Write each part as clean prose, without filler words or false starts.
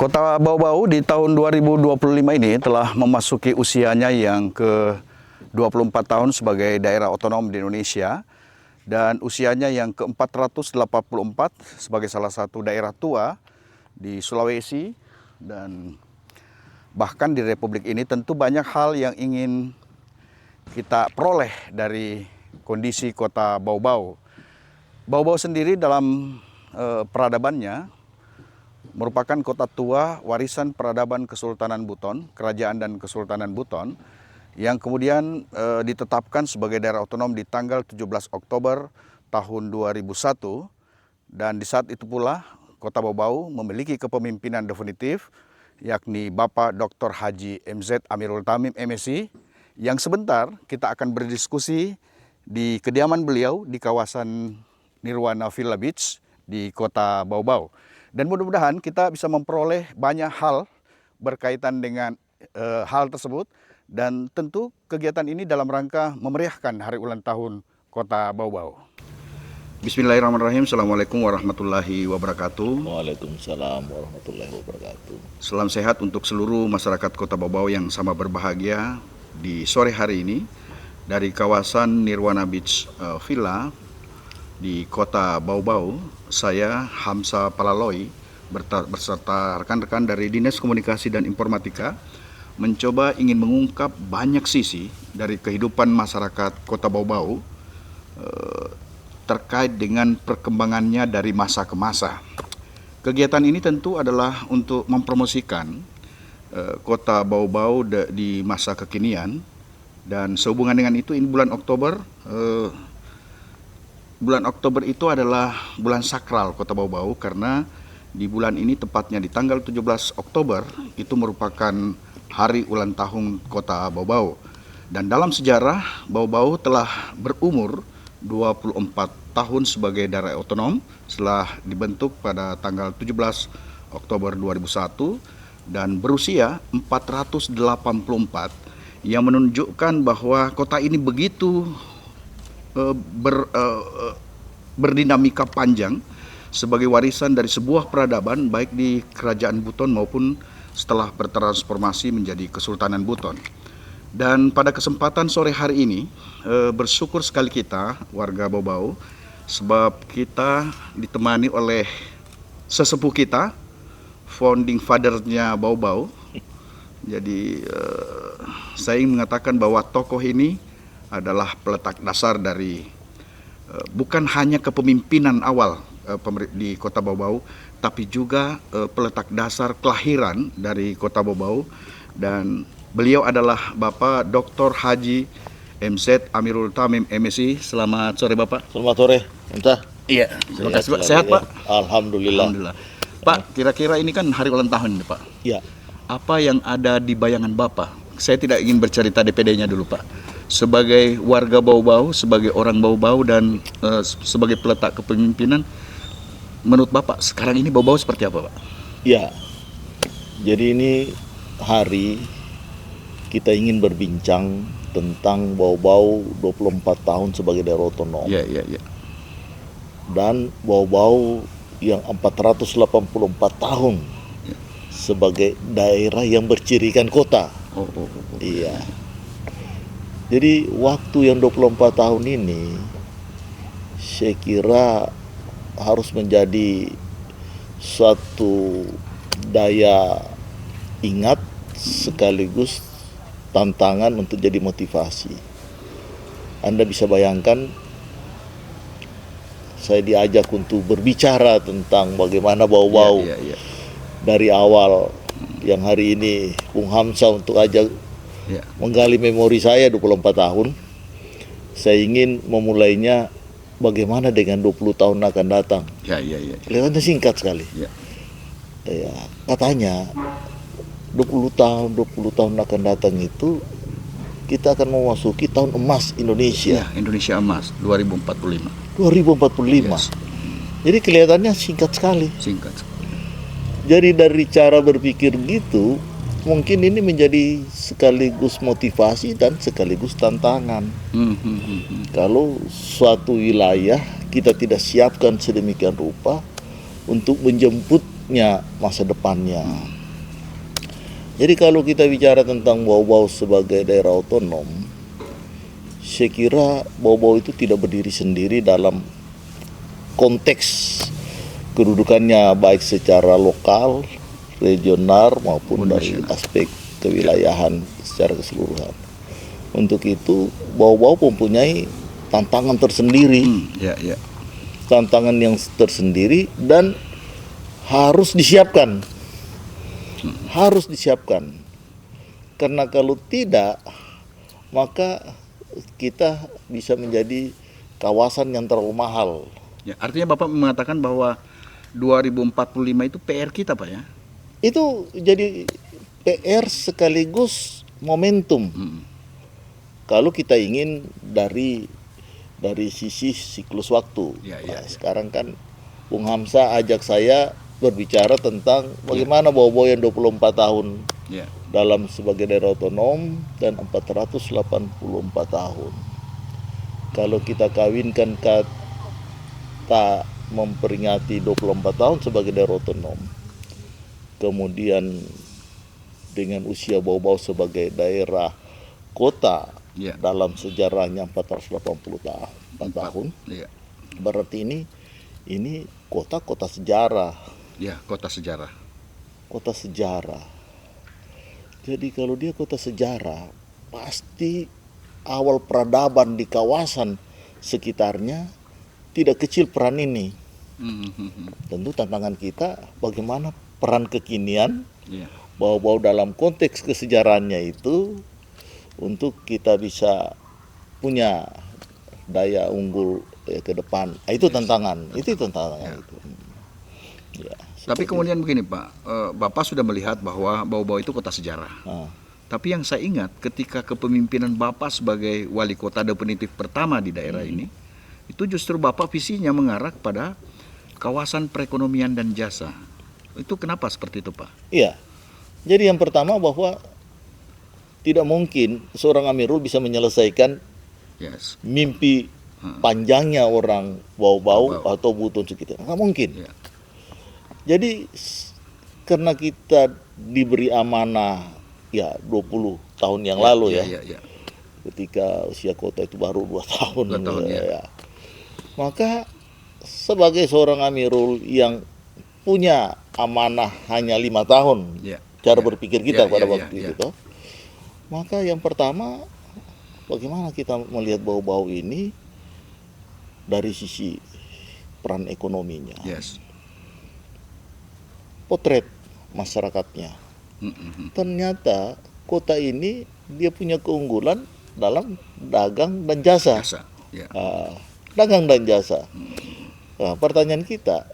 Kota Bau-Bau di tahun 2025 ini telah memasuki usianya yang ke-24 tahun sebagai daerah otonom di Indonesia dan usianya yang ke-484 sebagai salah satu daerah tua di Sulawesi dan bahkan di Republik ini. Tentu banyak hal yang ingin kita peroleh dari kondisi Kota Bau-Bau. Bau-Bau sendiri dalam peradabannya merupakan kota tua warisan peradaban Kesultanan Buton, Kerajaan dan Kesultanan Buton, yang kemudian ditetapkan sebagai daerah otonom di tanggal 17 Oktober tahun 2001. Dan di saat itu pula Kota Bau-Bau memiliki kepemimpinan definitif, yakni Bapak Dr. Haji MZ Amirul Tamim MSI, yang sebentar kita akan berdiskusi di kediaman beliau di kawasan Nirwana Villa Beach di Kota Bau-Bau. Dan mudah-mudahan kita bisa memperoleh banyak hal berkaitan dengan hal tersebut. Dan tentu kegiatan ini dalam rangka memeriahkan hari ulang tahun Kota Bau-Bau. Bismillahirrahmanirrahim. Assalamualaikum warahmatullahi wabarakatuh. Waalaikumsalam warahmatullahi wabarakatuh. Salam sehat untuk seluruh masyarakat Kota Bau-Bau yang sama berbahagia di sore hari ini. Dari kawasan Nirwana Beach Villa di Kota Bau-Bau, saya Hamsa Palaloi beserta rekan-rekan dari Dinas Komunikasi dan Informatika mencoba ingin mengungkap banyak sisi dari kehidupan masyarakat Kota Bau-Bau terkait dengan perkembangannya dari masa ke masa. Kegiatan ini tentu adalah untuk mempromosikan Kota Bau-Bau di masa kekinian, dan sehubungan dengan itu ini bulan Oktober itu adalah bulan sakral Kota Bau-Bau, karena di bulan ini tepatnya di tanggal 17 Oktober itu merupakan hari ulang tahun Kota Bau-Bau. Dan dalam sejarah, Bau-Bau telah berumur 24 tahun sebagai daerah otonom setelah dibentuk pada tanggal 17 Oktober 2001 dan berusia 484, yang menunjukkan bahwa kota ini begitu berdinamika panjang sebagai warisan dari sebuah peradaban baik di Kerajaan Buton maupun setelah bertransformasi menjadi Kesultanan Buton. Dan pada kesempatan sore hari ini bersyukur sekali kita warga Bau-Bau sebab kita ditemani oleh sesepuh kita, founding father-nya Bau-Bau. Jadi saya ingin mengatakan bahwa tokoh ini adalah peletak dasar dari bukan hanya kepemimpinan awal di Kota Bau-Bau, tapi juga peletak dasar kelahiran dari Kota Bau-Bau. Dan beliau adalah Bapak Dr. Haji MZ Amirul Tamim MSI. Selamat sore Bapak. Selamat sore, entah. Iya, terima kasih Pak. Sehat Pak? Alhamdulillah. Pak, kira-kira ini kan hari ulang tahun ini Pak. Ya. Apa yang ada di bayangan Bapak? Saya tidak ingin bercerita DPD-nya dulu Pak. Sebagai warga Bau-Bau, sebagai orang Bau-Bau dan sebagai peletak kepemimpinan, menurut Bapak sekarang ini Bau-Bau seperti apa Pak? Ya, jadi ini hari kita ingin berbincang tentang Bau-Bau 24 tahun sebagai daerah otonom. Ya. Dan Bau-Bau yang 484 tahun sebagai daerah yang bercirikan kota. Iya. Jadi waktu yang 24 tahun ini saya kira harus menjadi suatu daya ingat sekaligus tantangan untuk jadi motivasi. Anda bisa bayangkan saya diajak untuk berbicara tentang bagaimana Bau-Bau dari awal, yang hari ini Bung Hamsa untuk ajak menggali memori saya 24 tahun. Saya ingin memulainya bagaimana dengan 20 tahun akan datang. Kelihatannya singkat sekali. Ya, katanya 20 tahun akan datang itu kita akan memasuki tahun emas Indonesia. Indonesia emas 2045. Yes. Jadi kelihatannya singkat sekali. Singkat. Jadi dari cara berpikir gitu, mungkin ini menjadi sekaligus motivasi dan sekaligus tantangan. Kalau suatu wilayah kita tidak siapkan sedemikian rupa untuk menjemput baiknya masa depannya. Jadi kalau kita bicara tentang Bau-Bau sebagai daerah otonom, saya kira Bau-Bau itu tidak berdiri sendiri dalam konteks kedudukannya baik secara lokal, regional maupun dari aspek kewilayahan secara keseluruhan. Untuk itu Bau-Bau mempunyai tantangan tersendiri, tantangan yang tersendiri dan harus disiapkan. Harus disiapkan. Karena kalau tidak, maka kita bisa menjadi kawasan yang terlalu mahal. Ya, artinya Bapak mengatakan bahwa 2045 itu PR kita, Pak, ya? Itu jadi PR sekaligus momentum. Kalau kita ingin dari sisi siklus waktu. Sekarang kan Bung Hamzah ajak saya berbicara tentang bagaimana Bau-Bau yang 24 tahun dalam sebagai daerah otonom dan 484 tahun. Kalau kita kawinkan kata memperingati 24 tahun sebagai daerah otonom, kemudian dengan usia Bau-Bau sebagai daerah kota dalam sejarahnya 484 tahun, berarti ini kota sejarah. Ya, kota sejarah. Kota sejarah. Jadi kalau dia kota sejarah, pasti awal peradaban di kawasan sekitarnya tidak kecil peran ini. Tentu tantangan kita bagaimana peran kekinian Bau-Bau dalam konteks kesejarahannya itu untuk kita bisa punya daya unggul ke depan. Itu tantangan. Itu tantangannya. Ya, tapi kemudian begini Pak, Bapak sudah melihat bahwa Bau-Bau itu kota sejarah. Tapi yang saya ingat ketika kepemimpinan Bapak sebagai wali kota definitif pertama di daerah ini, itu justru Bapak visinya mengarah kepada kawasan perekonomian dan jasa. Itu kenapa seperti itu, Pak? Iya. Jadi yang pertama bahwa tidak mungkin seorang Amirul bisa menyelesaikan mimpi panjangnya orang Bau-Bau atau Buton sekitar. Nggak mungkin. Jadi karena kita diberi amanah 20 tahun yang lalu ketika usia kota itu baru 2 tahun, maka sebagai seorang Amirul yang punya amanah hanya 5 tahun cara berpikir kita pada waktu itu, maka yang pertama bagaimana kita melihat Bau-Bau ini dari sisi peran ekonominya, potret masyarakatnya. Ternyata kota ini dia punya keunggulan dalam dagang dan jasa. Dagang dan jasa. Nah, pertanyaan kita,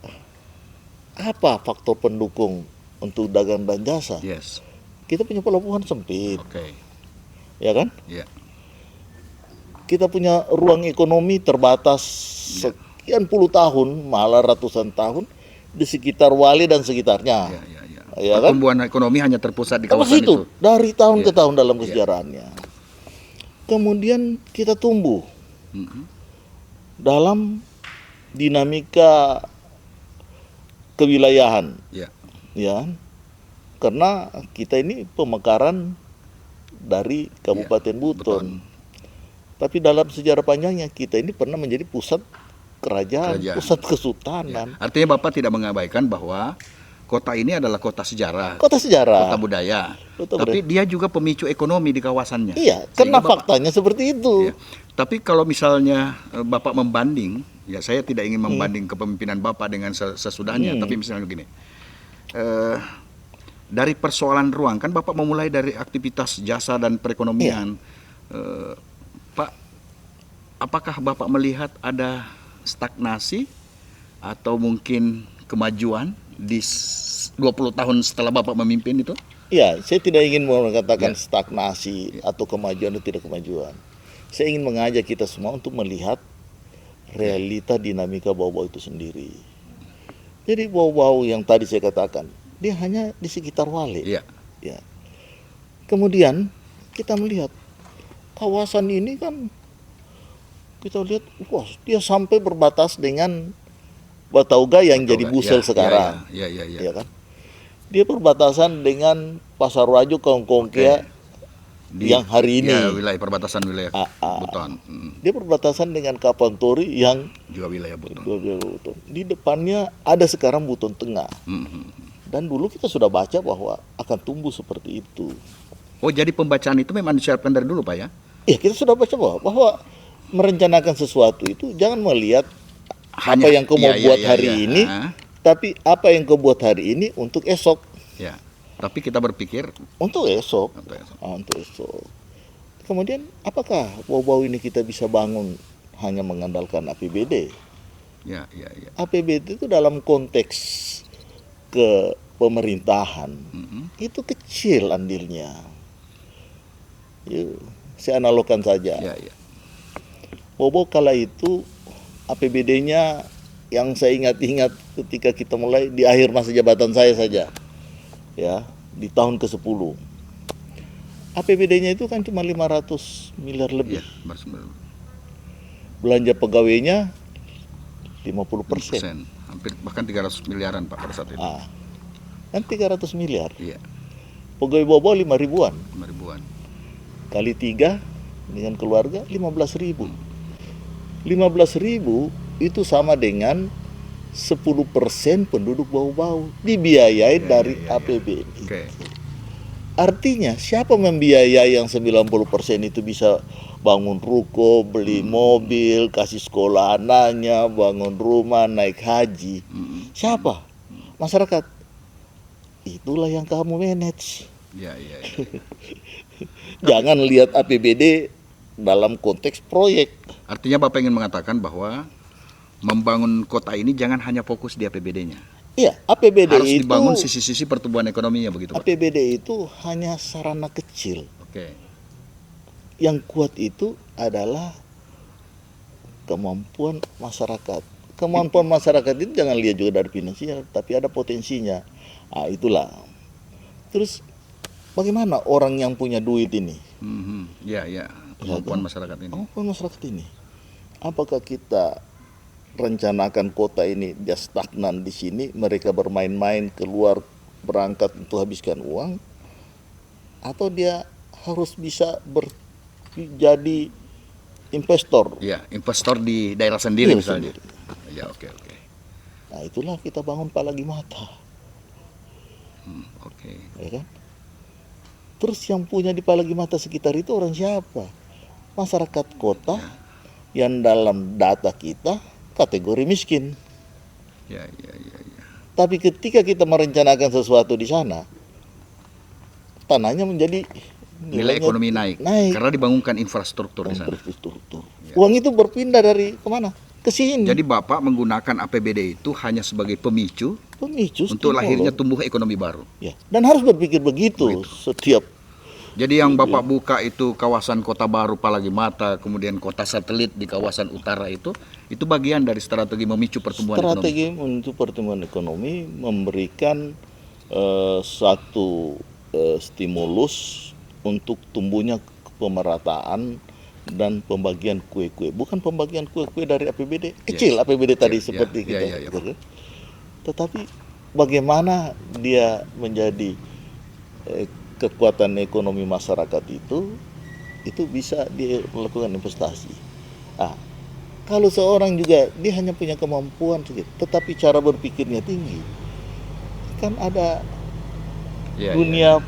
apa faktor pendukung untuk dagang dan jasa? Kita punya pelabuhan sempit, ya kan? Kita punya ruang ekonomi terbatas sekian puluh tahun, malah ratusan tahun di sekitar Wali dan sekitarnya. Ya kan? Pertumbuhan ekonomi hanya terpusat di kawasan itu. Dari tahun ke tahun dalam kesejarahannya. Kemudian kita tumbuh dalam dinamika kewilayahan. Karena kita ini pemekaran dari Kabupaten Buton. Tapi dalam sejarah panjangnya kita ini pernah menjadi pusat kerajaan. Pusat kesultanan. Artinya Bapak tidak mengabaikan bahwa kota ini adalah kota sejarah. Kota sejarah. Kota budaya. Tapi dia juga pemicu ekonomi di kawasannya. Iya, karena faktanya seperti itu. Tapi kalau misalnya Bapak membanding, saya tidak ingin membanding kepemimpinan Bapak dengan sesudahnya, tapi misalnya begini. Dari persoalan ruang, kan Bapak memulai dari aktivitas jasa dan perekonomian. Pak, apakah Bapak melihat ada stagnasi atau mungkin kemajuan di 20 tahun setelah Bapak memimpin itu? Iya, saya tidak ingin mengatakan stagnasi atau kemajuan atau tidak kemajuan. Saya ingin mengajak kita semua untuk melihat realita dinamika Bau-Bau itu sendiri. Jadi Bau-Bau yang tadi saya katakan, dia hanya di sekitar Wali. Kemudian kita melihat kawasan ini kan, kita lihat, dia sampai berbatas dengan Batauga yang Batauga, jadi Busel sekarang. Ya. Ya kan? Dia perbatasan dengan Pasar Rajo Kongkongkea yang hari ini. Ya, wilayah perbatasan wilayah Buton. Dia perbatasan dengan Kapantori yang Juga wilayah Buton. Di depannya ada sekarang Buton Tengah. Dan dulu kita sudah baca bahwa akan tumbuh seperti itu. Oh, jadi pembacaan itu memang disiapkan dari dulu, Pak ya? Iya, kita sudah baca bahwa merencanakan sesuatu itu jangan melihat apa yang kau mau buat hari ini, tapi apa yang kau buat hari ini untuk esok. Ya, tapi kita berpikir untuk esok. Untuk esok. Kemudian apakah bau-bau ini kita bisa bangun hanya mengandalkan APBD? Ya. APBD itu dalam konteks ke pemerintahan itu kecil andilnya. Saya analogkan saja. Ya. Bobo kala itu APBD-nya yang saya ingat-ingat ketika kita mulai di akhir masa jabatan saya saja, ya, di tahun ke-10. APBD-nya itu kan cuma 500 miliar lebih. Ya, belanja pegawainya 50%. Hampir bahkan 300 miliaran Pak pada saat itu. Kan 300 miliar. Iya. Pegawai Bobo 5 ribuan. 5 ribuan. Kali 3 dengan keluarga 15.000. 15.000 itu sama dengan 10% penduduk Bau-Bau dibiayai dari APBD. Okay. Artinya siapa membiayai yang 90% itu bisa bangun ruko, beli mobil, kasih sekolah anaknya, bangun rumah, naik haji? Siapa? Masyarakat. Itulah yang kamu manage. Ya. Jangan lihat APBD dalam konteks proyek. Artinya Bapak ingin mengatakan bahwa membangun kota ini jangan hanya fokus di APBD-nya. Iya, APBD harus itu dibangun sisi-sisi pertumbuhan ekonominya begitu Pak. APBD itu hanya sarana kecil. Oke. Yang kuat itu adalah kemampuan masyarakat. Kemampuan masyarakat itu jangan lihat juga dari finansial, tapi ada potensinya. Itulah. Terus bagaimana orang yang punya duit ini? Ya. Kemampuan masyarakat ini. Kemampuan masyarakat ini. Apakah kita rencanakan kota ini dia stagnan di sini, mereka bermain-main keluar berangkat untuk habiskan uang, atau dia harus bisa jadi investor? Ya, investor di daerah sendiri misalnya. Ya, oke. Nah, itulah kita bangun Palagi Mata. Oke. Ya kan? Terus yang punya di Palagi Mata sekitar itu orang siapa? Masyarakat kota yang dalam data kita kategori miskin. Ya. Tapi ketika kita merencanakan sesuatu di sana, tanahnya menjadi nilai ekonomi naik karena dibangunkan infrastruktur di sana. Ya. Uang itu berpindah dari kemana? Ke sini. Jadi Bapak menggunakan APBD itu hanya sebagai pemicu untuk lahirnya tumbuh ekonomi baru. Ya. Dan harus berpikir begitu. Setiap. Jadi yang Bapak buka itu kawasan Kota Baru Palagi Mata, kemudian kota satelit di kawasan utara itu bagian dari strategi memicu pertumbuhan ekonomi. Strategi untuk pertumbuhan ekonomi memberikan satu stimulus untuk tumbuhnya pemerataan dan pembagian kue-kue. Bukan pembagian kue-kue dari APBD, kecil APBD tadi seperti kita. Tetapi bagaimana dia menjadi kekuatan ekonomi masyarakat itu bisa dia melakukan investasi. Kalau seorang juga dia hanya punya kemampuan sedikit, tetapi cara berpikirnya tinggi, kan ada dunia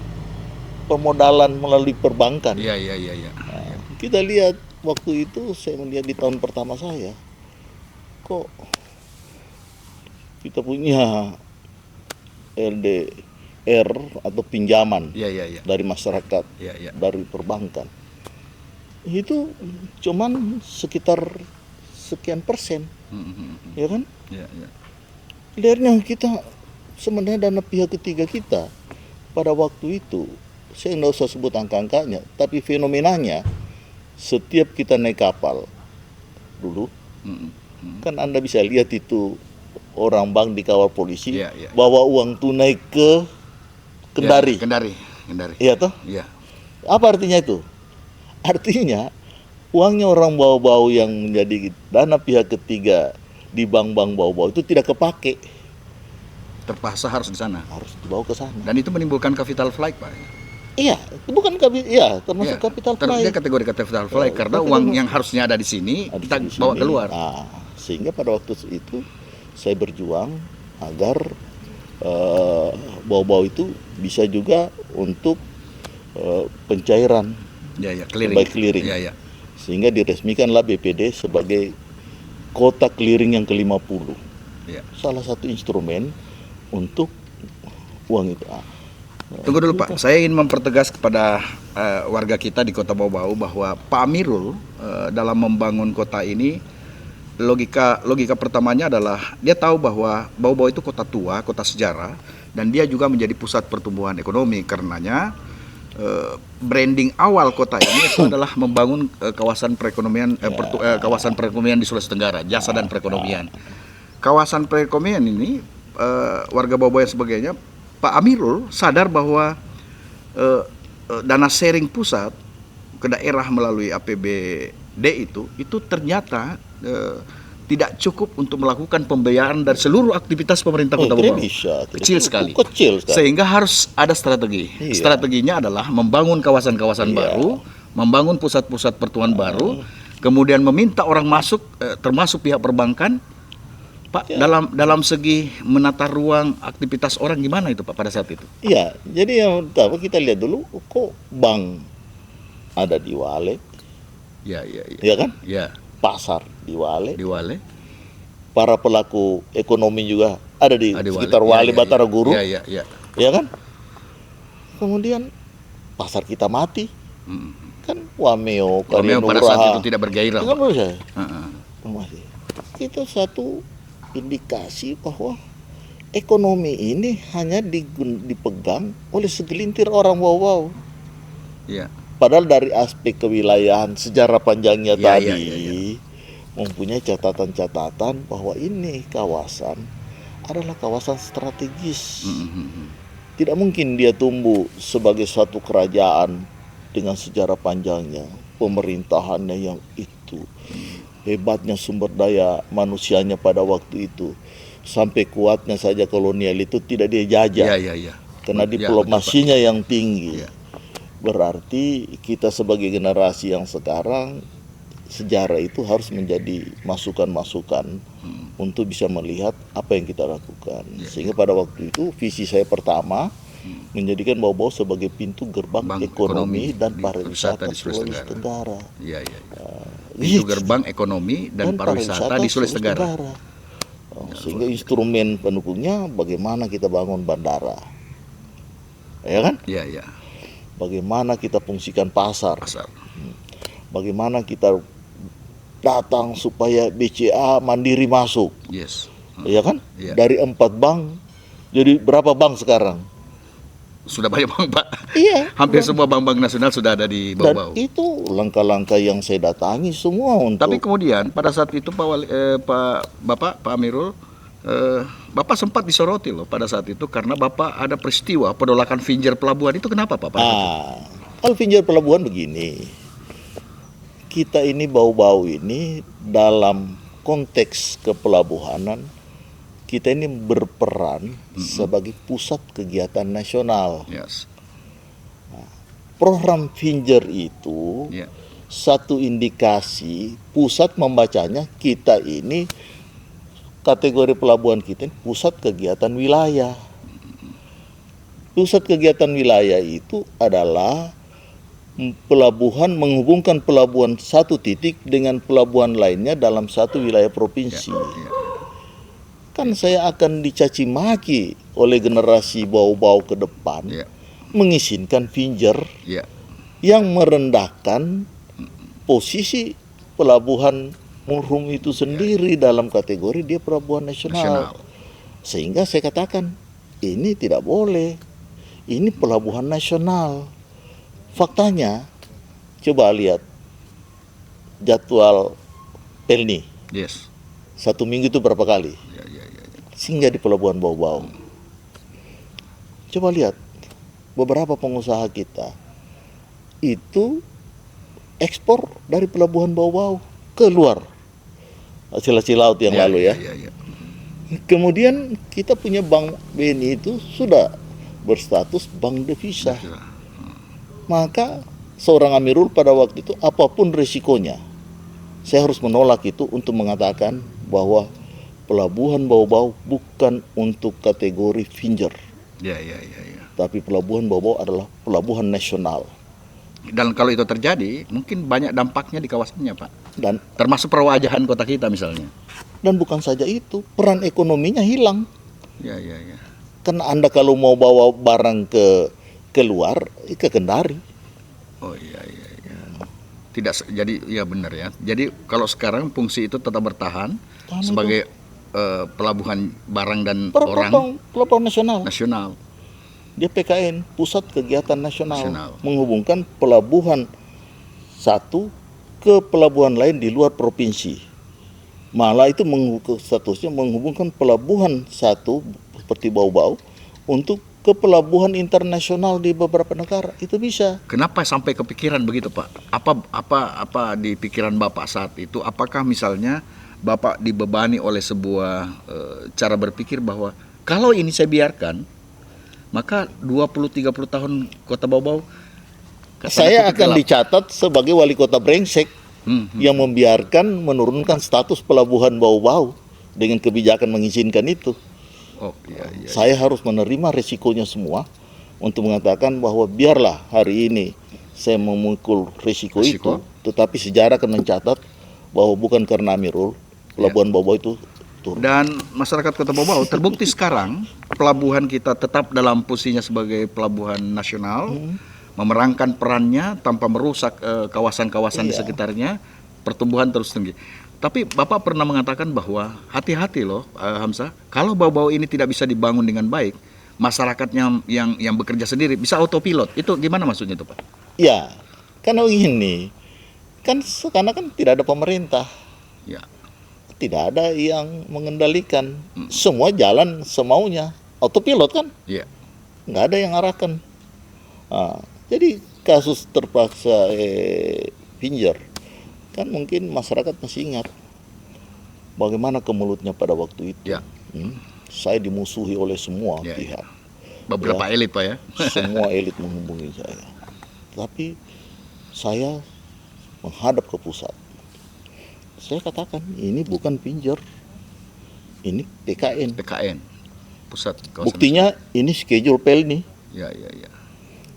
pemodalan melalui perbankan. Iya. Kita lihat waktu itu, saya melihat di tahun pertama saya, kok kita punya LDR atau pinjaman dari masyarakat, dari perbankan. Itu cuman sekitar sekian persen, ya kan? Lihatnya kita sebenarnya dana pihak ketiga kita pada waktu itu, saya nggak usah sebut angka-angkanya, tapi fenomenanya setiap kita naik kapal dulu, kan Anda bisa lihat itu orang bank dikawal polisi, bawa uang tunai ke Kendari. Iya toh? Iya. Apa artinya itu? Artinya uangnya orang bau-bau yang menjadi dana pihak ketiga di bank-bank bau-bau itu tidak kepake, Terpaksa harus di sana. harus dibawa ke sana. Dan itu menimbulkan capital flight, Pak. Iya, itu bukan iya, termasuk Iya, capital Dia flight. kategori capital flight karena capital uang flight. yang harusnya ada di sini Ada kita di bawa sini. keluar. Nah, sehingga pada waktu itu saya berjuang agar bau-bau itu bisa juga untuk pencairan, Ya, clearing. sebagai clearing. Ya. Sehingga diresmikanlah BPD sebagai kota clearing yang ke-50. Ya. Salah satu instrumen untuk uang itu. Tunggu dulu Pak, saya ingin mempertegas kepada warga kita di Kota Bau-Bau bahwa Pak Amirul dalam membangun kota ini logika pertamanya adalah dia tahu bahwa Bau-Bau itu kota tua, kota sejarah, dan dia juga menjadi pusat pertumbuhan ekonomi. Karenanya branding awal kota ini itu adalah membangun kawasan perekonomian kawasan perekonomian di Sulawesi Tenggara, jasa dan perekonomian. Kawasan perekonomian ini warga Bau-Bau dan sebagainya, Pak Amirul sadar bahwa dana sharing pusat ke daerah melalui APBD itu ternyata tidak cukup untuk melakukan pembiayaan dari seluruh aktivitas pemerintah Kota Bau-Bau. Kecil sekali. Sehingga harus ada strategi. Iya. Strateginya adalah membangun kawasan-kawasan baru, membangun pusat-pusat pertumbuhan baru, kemudian meminta orang masuk, termasuk pihak perbankan. Pak, dalam segi menata ruang aktivitas orang gimana itu Pak pada saat itu? Iya, jadi yang pertama kita lihat dulu, kok bank ada di Wale, Ya kan? Ya, Pasar di Wale, di Wale. para pelaku ekonomi juga ada di Ada sekitar Wale, Batara Guru, Ya. ya kan? Kemudian pasar kita mati, kan Wameo, Wameo pada saat itu tidak bergairah. kan Pak. saya. Heeh. Masih. Itu satu indikasi bahwa ekonomi ini hanya dipegang oleh segelintir orang Bau-Bau. Ya. Padahal dari aspek kewilayahan sejarah panjangnya Ya, tadi mempunyai catatan-catatan bahwa ini kawasan adalah kawasan strategis. Tidak mungkin dia tumbuh sebagai suatu kerajaan dengan sejarah panjangnya, pemerintahannya yang itu, hebatnya sumber daya manusianya pada waktu itu, sampai kuatnya saja kolonial itu tidak dia jajah. Ya. Karena Ya, diplomasinya yang tinggi. Ya. Berarti kita sebagai generasi yang sekarang, sejarah itu harus menjadi masukan-masukan untuk bisa melihat apa yang kita lakukan. Sehingga pada waktu itu visi saya pertama menjadikan Bau-Bau sebagai pintu gerbang ekonomi dan pariwisata di Sulawesi Tenggara. Ya. Pintu gerbang ekonomi dan pariwisata di Sulawesi Tenggara. Sehingga instrumen pendukungnya bagaimana kita bangun bandara. Ya kan? Ya. Bagaimana kita fungsikan pasar. Bagaimana kita datang supaya BCA mandiri masuk. Yes. Ya kan? Ya. Dari 4 bank jadi berapa bank sekarang? Sudah banyak bank Pak. Iya. Hampir semua bank-bank nasional sudah ada di Bau-Bau. Dan itu langkah-langkah yang saya datangi semua untuk. Tapi kemudian pada saat itu Pak Amirul, Bapak sempat disoroti loh pada saat itu karena Bapak ada peristiwa penolakan Vinjer Pelabuhan. Itu kenapa Pak? Kalau Vinjer Pelabuhan begini, kita ini Bau-Bau ini dalam konteks kepelabuhanan, kita ini berperan sebagai pusat kegiatan nasional. Yes. Program Vinjer itu satu indikasi pusat membacanya kita ini kategori pelabuhan kita ini pusat kegiatan wilayah. Pusat kegiatan wilayah itu adalah pelabuhan menghubungkan pelabuhan satu titik dengan pelabuhan lainnya dalam satu wilayah provinsi. Kan saya akan dicaci maki oleh generasi Bau-Bau ke depan mengizinkan Vinjer yang merendahkan posisi pelabuhan Murum itu sendiri dalam kategori dia pelabuhan nasional. Sehingga saya katakan ini tidak boleh. Ini pelabuhan nasional. Faktanya coba lihat jadwal Pelni. Yes. 1 minggu itu berapa kali? Singgah di pelabuhan Bau-Bau. Coba lihat beberapa pengusaha kita itu ekspor dari pelabuhan Bau-Bau keluar hasil laut yang lalu ya. Ya. Kemudian kita punya bank BNI itu sudah berstatus bank devisa. Maka seorang Amirul pada waktu itu apapun risikonya, saya harus menolak itu untuk mengatakan bahwa pelabuhan Bau-Bau bukan untuk kategori Finger. Ya. Tapi pelabuhan Bau-Bau adalah pelabuhan nasional. Dan kalau itu terjadi, mungkin banyak dampaknya di kawasannya, Pak. Dan Termasuk perwajahan kota kita misalnya. bukan saja itu, peran ekonominya hilang. Ya. Karena Anda kalau mau bawa barang ke luar, ke Kendari. Oh iya. Jadi ya benar ya. Jadi kalau sekarang fungsi itu tetap bertahan sebagai pelabuhan barang dan orang Pelabuhan nasional. nasional. Dia PKN, Pusat Kegiatan Nasional. Nasional. Menghubungkan pelabuhan satu ke pelabuhan lain di luar provinsi. Malah itu statusnya menghubungkan pelabuhan satu seperti Bau-Bau untuk ke pelabuhan internasional di beberapa negara. Itu bisa. Kenapa sampai kepikiran begitu, Pak? Apa di pikiran Bapak saat itu? Apakah misalnya Bapak dibebani oleh sebuah cara berpikir bahwa kalau ini saya biarkan, maka 20-30 tahun kota Bau-Bau Saya akan dicatat sebagai wali kota brengsek yang membiarkan menurunkan status pelabuhan Bau-Bau dengan kebijakan mengizinkan itu. Oh iya. Saya harus menerima resikonya semua untuk mengatakan bahwa biarlah hari ini saya memikul resiko itu, tetapi sejarah akan mencatat bahwa bukan karena Amirul, pelabuhan Bau-Bau itu turun. Dan masyarakat kota Bau-Bau terbukti sekarang pelabuhan kita tetap dalam posisinya sebagai pelabuhan nasional, memerankan perannya tanpa merusak kawasan-kawasan di sekitarnya, pertumbuhan terus tinggi. Tapi Bapak pernah mengatakan bahwa hati-hati loh Hamzah, kalau Bau-Bau ini tidak bisa dibangun dengan baik, masyarakatnya yang bekerja sendiri bisa autopilot. Itu gimana maksudnya itu, Pak? Ya, karena begini, karena kan tidak ada pemerintah. Ya. Tidak ada yang mengendalikan. Semua jalan semaunya. Autopilot kan? Iya. Nggak ada yang arahkan. Jadi kasus terpaksa Pinjer, kan mungkin masyarakat masih ingat bagaimana kemelutnya pada waktu itu. Ya. Saya dimusuhi oleh semua pihak. Beberapa elit, Pak ya. Semua elit menghubungi saya. Tapi saya menghadap ke pusat. Saya katakan ini bukan Pinjer, ini PKN. PKN, pusat kawasan. Buktinya ini schedule Pelni. Ya.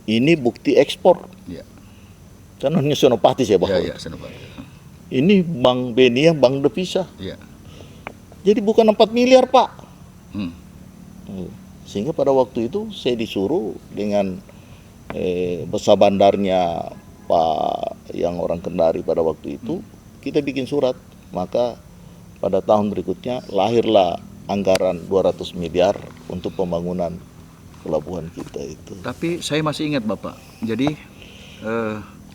Ini bukti ekspor. Ya. Kan hanya Senopati saya bawa. Ya, Senopati. Ini Bank BNI, Bank devisa. Ya. Jadi bukan 4 miliar, Pak. Hmm. Sehingga pada waktu itu saya disuruh dengan besar bandarnya Pak yang orang Kendari pada waktu itu, kita bikin surat. Maka pada tahun berikutnya lahirlah anggaran 200 miliar untuk pembangunan pelabuhan kita itu. Tapi saya masih ingat Bapak, jadi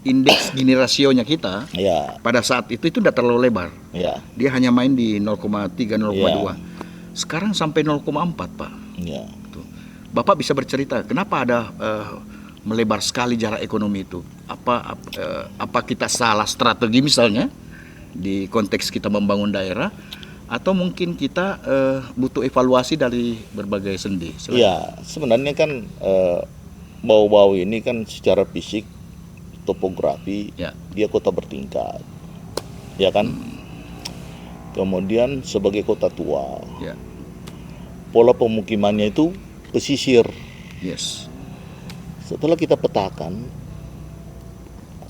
indeks Gini rasionya kita pada saat itu tidak terlalu lebar. Ya. Dia hanya main di 0,3, 0,2. Ya. Sekarang sampai 0,4, Pak. Ya. Bapak bisa bercerita kenapa ada melebar sekali jarak ekonomi itu? Apa kita salah strategi misalnya di konteks kita membangun daerah, atau mungkin kita butuh evaluasi dari berbagai sendi? Iya, sebenarnya kan Bau-Bau ini kan secara fisik, topografi, dia kota bertingkat, ya kan? Kemudian sebagai kota tua, pola pemukimannya itu pesisir. Yes. Setelah kita petakan,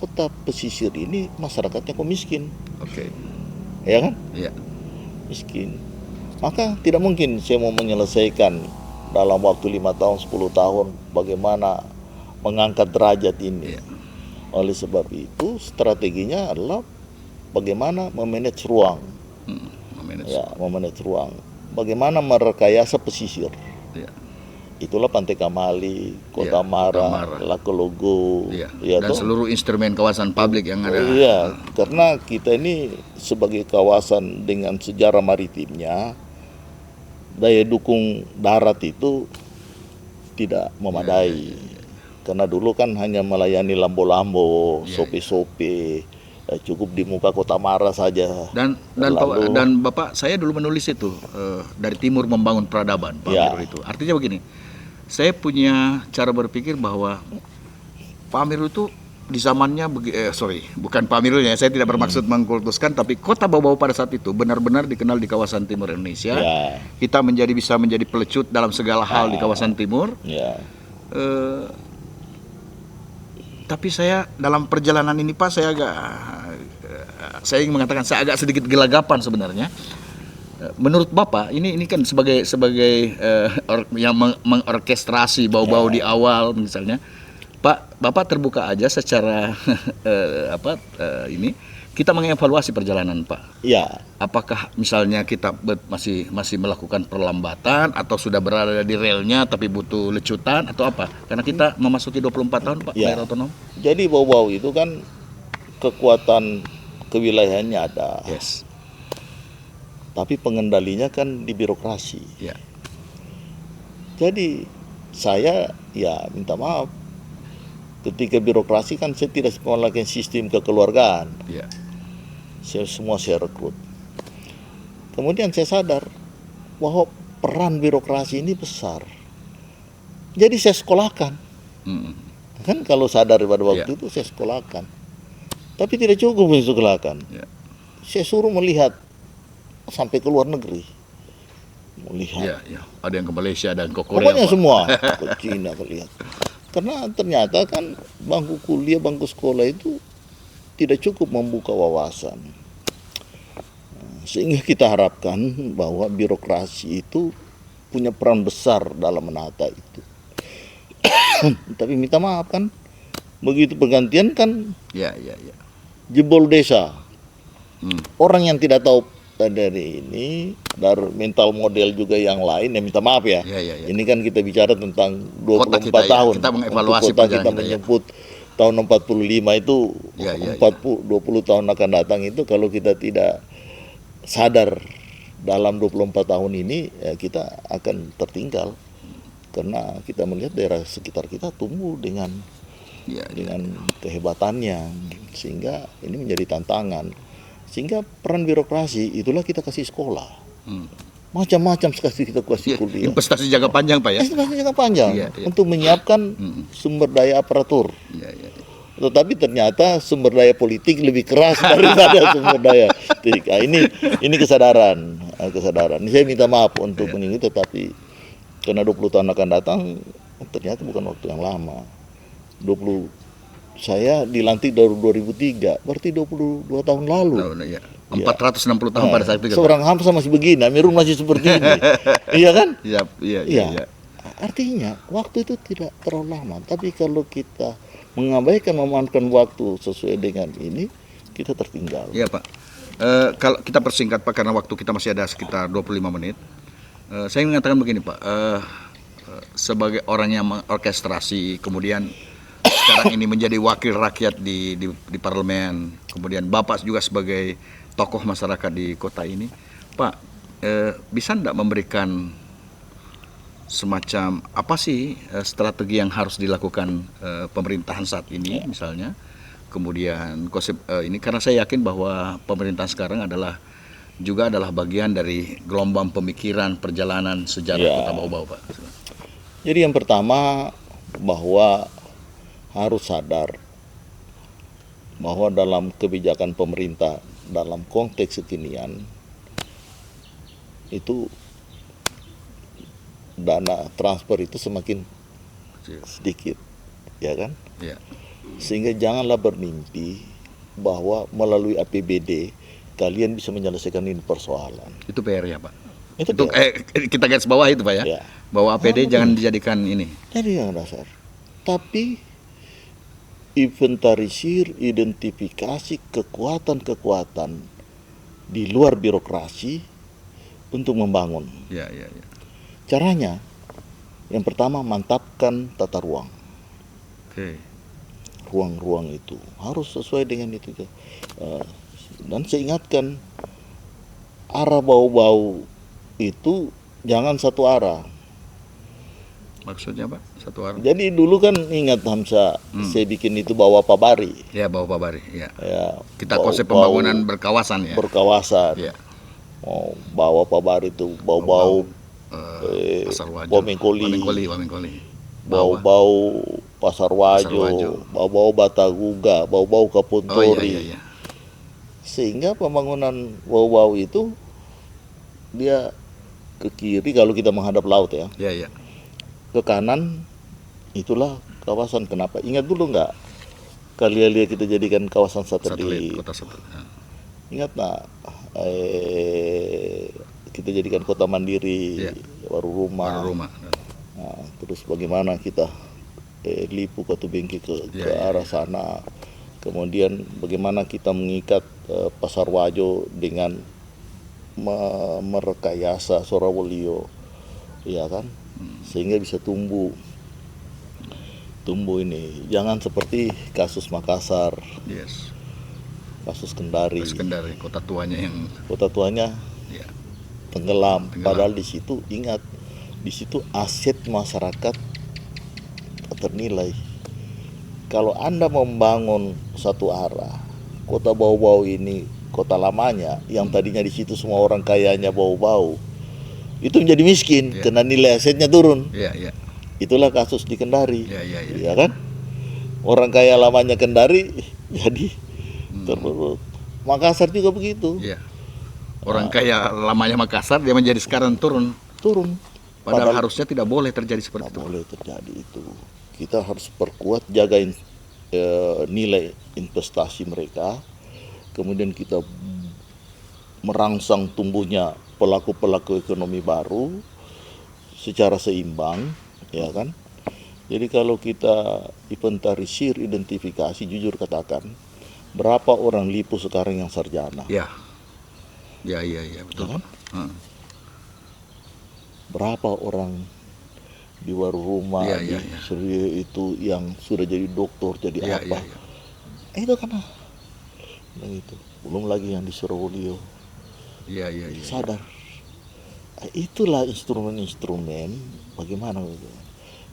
kota pesisir ini masyarakatnya kok miskin. Oke. Ya kan? Iya. Miskin. Maka tidak mungkin saya mau menyelesaikan dalam waktu 5 tahun, 10 tahun bagaimana mengangkat derajat ini. Oleh sebab itu strateginya adalah bagaimana memanage ruang. Memanage ruang. Bagaimana merekayasa pesisir. Itulah Pantai Kamali, Kota Mara, Lakologo, dan seluruh instrumen kawasan publik yang ada. Iya, karena kita ini sebagai kawasan dengan sejarah maritimnya, daya dukung darat itu tidak memadai. Karena dulu kan hanya melayani lambo-lambo, sope-sope, cukup di muka Kota Mara saja. Dan Bapak, saya dulu menulis itu dari timur membangun peradaban, Pak Ya. Amirul itu. Artinya begini, saya punya cara berpikir bahwa Pak Amirul itu di zamannya bukan Pak Amirul ya, saya tidak bermaksud mengkultuskan, tapi kota Bau-Bau pada saat itu benar-benar dikenal di kawasan timur Indonesia. Ya. Kita bisa menjadi pelecut dalam segala hal di kawasan timur. Ya. Tapi saya dalam perjalanan ini Pak, saya ingin mengatakan saya agak sedikit gelagapan sebenarnya. Menurut Bapak, ini kan sebagai yang mengorkestrasi Bau-Bau di awal misalnya, Pak, Bapak terbuka aja secara ini kita mengevaluasi perjalanan Pak. Ya. Apakah misalnya kita masih melakukan perlambatan atau sudah berada di relnya tapi butuh lecutan atau apa? Karena kita memasuki 24 tahun Pak Ya. daerah otonom. Jadi Bau-Bau itu kan kekuatan kewilayahannya ada. Yes. Tapi pengendalinya kan di birokrasi. Ya. Jadi saya ya minta maaf. Ketika birokrasi kan saya tidak melakukan sistem kekeluargaan. Ya. Saya rekrut. Kemudian saya sadar bahwa peran birokrasi ini besar. Jadi saya sekolahkan. Kan kalau sadar pada waktu itu saya sekolahkan. Tapi tidak cukup saya sekolahkan. Ya. Saya suruh melihat sampai ke luar negeri. Melihat. Ya. Ada yang ke Malaysia, ada yang ke Korea. Pokoknya Pak. semua ke Cina lihat. Karena ternyata kan bangku kuliah, bangku sekolah itu tidak cukup membuka wawasan. Sehingga kita harapkan bahwa birokrasi itu punya peran besar dalam menata itu. Tapi minta maaf kan, begitu pergantian kan Ya. jebol desa. Orang yang tidak tahu dari ini, dari mental model juga yang lain, ya minta maaf ya. Ya. Ini kan kita bicara tentang 24 Kota kita, tahun. kita mengevaluasi Untuk kota kita perjalanan kita, menyebut tahun 45 itu 20 tahun akan datang itu kalau kita tidak sadar dalam 24 tahun ini ya kita akan tertinggal. Karena kita melihat daerah sekitar kita tumbuh dengan kehebatannya, sehingga ini menjadi tantangan. Sehingga peran birokrasi itulah kita kasih sekolah. Macam-macam sekali kita kasih kuliah. Investasi jangka panjang Pak ya. Investasi jangka panjang Iya. untuk menyiapkan sumber daya aparatur. Ya. Tetapi ternyata sumber daya politik lebih keras daripada sumber daya politik. Nah, ini kesadaran. Ini saya minta maaf untuk ini, tetapi karena 20 tahun akan datang ternyata bukan waktu yang lama. Saya dilantik dari 2003, berarti 22 tahun lalu. 460 tahun pada saat itu. Seorang Hamzah masih begini, Amirul masih seperti ini. Iya kan? Iya. Artinya waktu itu tidak terlalu lama, tapi kalau kita mengabaikan memanfaatkan waktu sesuai dengan ini, kita tertinggal. Iya Pak. Kalau kita persingkat Pak, karena waktu kita masih ada sekitar 25 menit. Saya ingin mengatakan begini Pak, sebagai orang yang mengorkestrasi, kemudian sekarang ini menjadi wakil rakyat di parlemen, kemudian Bapak juga sebagai tokoh masyarakat di kota ini, Pak, bisa enggak memberikan semacam apa sih strategi yang harus dilakukan pemerintahan saat ini misalnya, kemudian konsep ini, karena saya yakin bahwa pemerintahan sekarang adalah bagian dari gelombang pemikiran perjalanan sejarah kota Bau-Bau Pak. Jadi yang pertama bahwa harus sadar bahwa dalam kebijakan pemerintah dalam konteks kekinian itu dana transfer itu semakin sedikit, ya kan? Ya. Sehingga janganlah bermimpi bahwa melalui APBD kalian bisa menyelesaikan ini persoalan. Itu PR ya Pak. Itu kita garis bawah itu Pak ya. Bahwa APD jangan dijadikan ini. Jadi yang dasar. Tapi inventarisir, identifikasi kekuatan-kekuatan di luar birokrasi untuk membangun. Ya. Caranya, yang pertama mantapkan tata ruang. Oke. Ruang-ruang itu harus sesuai dengan itu. Dan saya ingatkan, arah Bau-Bau itu jangan satu arah. Maksudnya Pak, satu arah. Jadi dulu kan ingat Hamsa, saya bikin itu bawah Pabari. Ya, bawah Pabari. Ya. Ya, Kita konsep pembangunan berkawasan ya. Berkawasan. Ya. Oh, bawah Pabari itu bau-bau Pasar Wajo. Wamengkoli. Bau-bau Pasar Wajo, bau-bau Bataguga, bau-bau Kapuntori. Oh, iya. Sehingga pembangunan bau-bau itu dia ke kiri kalau kita menghadap laut ya. Iya. Ke kanan itulah kawasan. Kenapa? Ingat dulu nggak? Kalian lihat kita jadikan kawasan satelit. Kota satelit. Ya. Ingat nggak? Kita jadikan kota mandiri, baru rumah. Nah, terus bagaimana kita Lipu Katubengki ke arah sana. Kemudian bagaimana kita mengikat Pasar Wajo dengan merekayasa Sorawolio, ya kan, sehingga bisa tumbuh ini. Jangan seperti kasus Makassar, kasus Kendari, kota tuanya tenggelam. Padahal di situ ingat, di situ aset masyarakat ternilai. Kalau Anda membangun satu arah, kota bau-bau ini, kota lamanya, yang tadinya di situ semua orang kayanya bau-bau, itu menjadi miskin karena nilai asetnya turun. Itulah kasus di Kendari, ya kan? Orang kaya lamanya Kendari jadi terurut. Makassar juga begitu. Orang kaya lamanya Makassar dia menjadi sekarang turun. Padahal harusnya tidak boleh terjadi seperti itu. Boleh terjadi itu. Kita harus perkuat, jaga nilai investasi mereka. Kemudian kita merangsang tumbuhnya pelaku-pelaku ekonomi baru secara seimbang, ya kan? Jadi kalau kita inventarisir, identifikasi, jujur katakan, berapa orang Lipu sekarang yang sarjana? Ya, betul. Ya kan? Berapa orang di Waruruma, di Seria itu yang sudah jadi doktor, jadi apa? Itu karena itu. Belum lagi yang di Surabaya. Sadar. Itulah instrumen-instrumen bagaimana.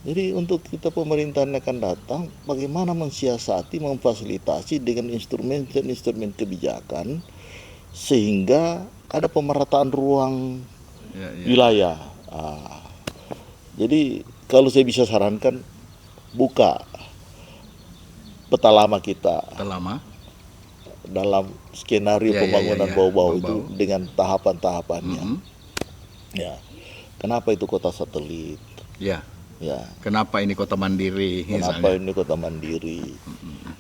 Jadi untuk kita pemerintahan akan datang, bagaimana mensiasati, memfasilitasi dengan instrumen kebijakan sehingga ada pemerataan ruang wilayah. Jadi kalau saya bisa sarankan, buka peta lama kita. Dalam skenario pembangunan bau-bau itu dengan tahapan-tahapannya. Ya, kenapa itu kota satelit? Ya. Kenapa ini kota mandiri? Kenapa ini kota mandiri?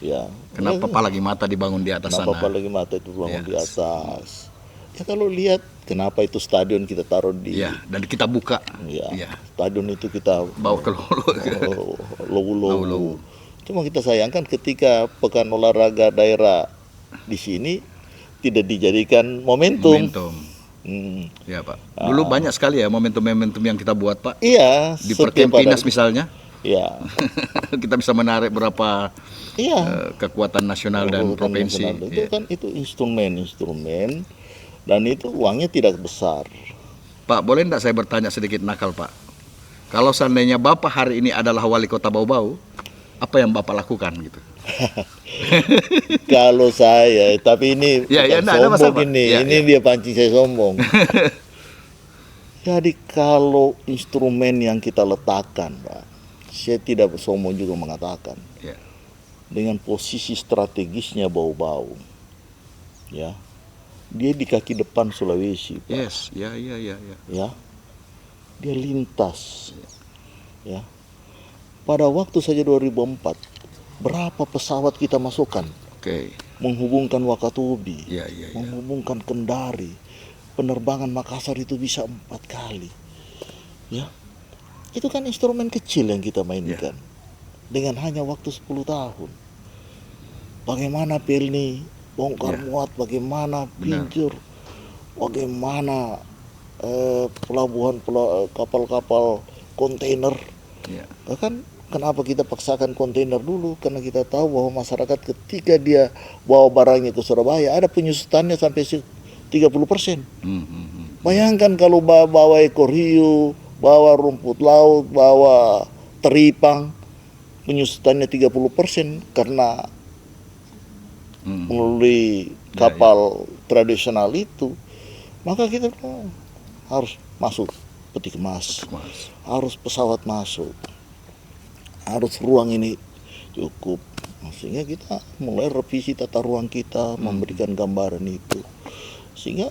Ya. Kenapa Palagi Mata dibangun di atas sana? Kenapa Palagi Mata itu dibangun di atas? Ya kalau lihat kenapa itu stadion kita taruh di dan kita buka. Stadion itu kita bawa ke Lowu. Cuma kita sayangkan ketika pekan olahraga daerah di sini tidak dijadikan momentum. Ya Pak. Dulu banyak sekali ya momentum-momentum yang kita buat Pak. Iya. Di Perkempinas misalnya. Iya. Kita bisa menarik berapa kekuatan nasional dan provinsi. Itu kan itu instrumen. Dan itu uangnya tidak besar. Pak, boleh enggak saya bertanya sedikit nakal Pak? Kalau seandainya Bapak hari ini adalah wali kota Bau-Bau, apa yang Bapak lakukan gitu? Kalau saya, tapi ini sombong ini dia pancing saya sombong. Jadi kalau instrumen yang kita letakkan, Pak, saya tidak sombong juga mengatakan, dengan posisi strategisnya Bau-Bau, ya. Dia di kaki depan Sulawesi, Pak. Ya. Dia lintas. Ya. Pada waktu saja 2004, berapa pesawat kita masukkan? Menghubungkan Wakatobi, menghubungkan Kendari. Penerbangan Makassar itu bisa 4 kali. Ya. Itu kan instrumen kecil yang kita mainkan. Dengan hanya waktu 10 tahun. Bagaimana Pelni bongkar muat, bagaimana Pinjur, bagaimana pelabuhan kapal-kapal kontainer. Kan kenapa kita paksakan kontainer dulu? Karena kita tahu bahwa masyarakat ketika dia bawa barangnya ke Surabaya ada penyusutannya sampai 30%. Bayangkan kalau bawa ekor hiu, bawa rumput laut, bawa Teripang penyusutannya 30% karena melalui kapal tradisional itu. Maka kita harus masuk peti kemas, harus pesawat masuk, harus ruang ini cukup. Sehingga kita mulai revisi tata ruang kita, memberikan gambaran itu. Sehingga